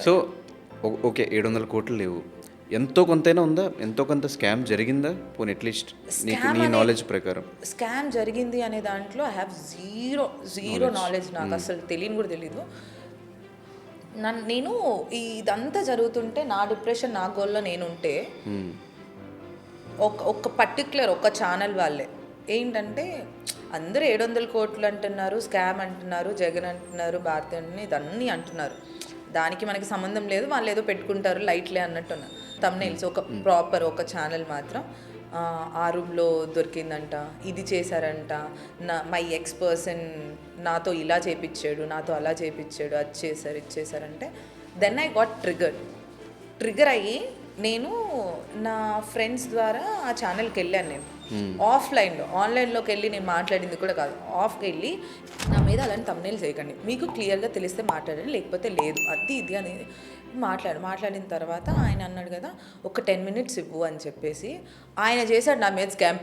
So okay, 700 కోట్లు లేవు, ఎంతో కొంతైనా ఉందా? ఎంతో కొంత స్కామ్ జరిగిందా? పోనీ అట్లీస్ట్ నీకు నీ నాలెడ్జ్ ప్రకారం. స్కామ్ జరిగింది అనే దాంట్లో ఐ హ్యావ్ జీరో నాలెడ్జ్. నాకు అసలు తెలియని కూడా తెలీదు. నేను ఇదంతా జరుగుతుంటే నా డిప్రెషన్ నా గోల్లో నేనుంటే ఒక పర్టిక్యులర్ ఒక ఛానల్ వాళ్ళే ఏంటంటే అందరూ 700 కోట్లు అంటున్నారు, స్కామ్ అంటున్నారు, జగన్ అంటున్నారు, భారతి అంటున్నారు, ఇదన్నీ అంటున్నారు. దానికి మనకి సంబంధం లేదు, వాళ్ళు ఏదో పెట్టుకుంటారు లైట్లే అన్నట్టున్నారు. తమ్నైల్స్ ఒక ప్రాపర్ ఒక ఛానల్ మాత్రం ఆ రూమ్లో దొరికిందంట, ఇది చేశారంట, మై ఎక్స్ పర్సన్ నాతో ఇలా చేపించాడు, నాతో అలా చేపించాడు, అది చేశారు, ఇది చేశారంటే దెన్ ఐ గాట్ ట్రిగర్ అయ్యి నేను నా ఫ్రెండ్స్ ద్వారా ఆ ఛానల్కి వెళ్ళాను. నేను ఆఫ్లైన్లో, ఆన్లైన్లోకి వెళ్ళి నేను మాట్లాడింది కూడా కాదు, ఆఫ్కి వెళ్ళి నా మీద అలాంటి తమ్నైల్స్ చేయకండి, మీకు క్లియర్గా తెలిస్తే మాట్లాడండి, లేకపోతే లేదు, అది ఇది అనేది మాట్లాడిన తర్వాత ఆయన అన్నాడు కదా ఒక 10 minutes ఇవ్వు అని చెప్పేసి ఆయన చేశాడు నా మీద స్కామ్.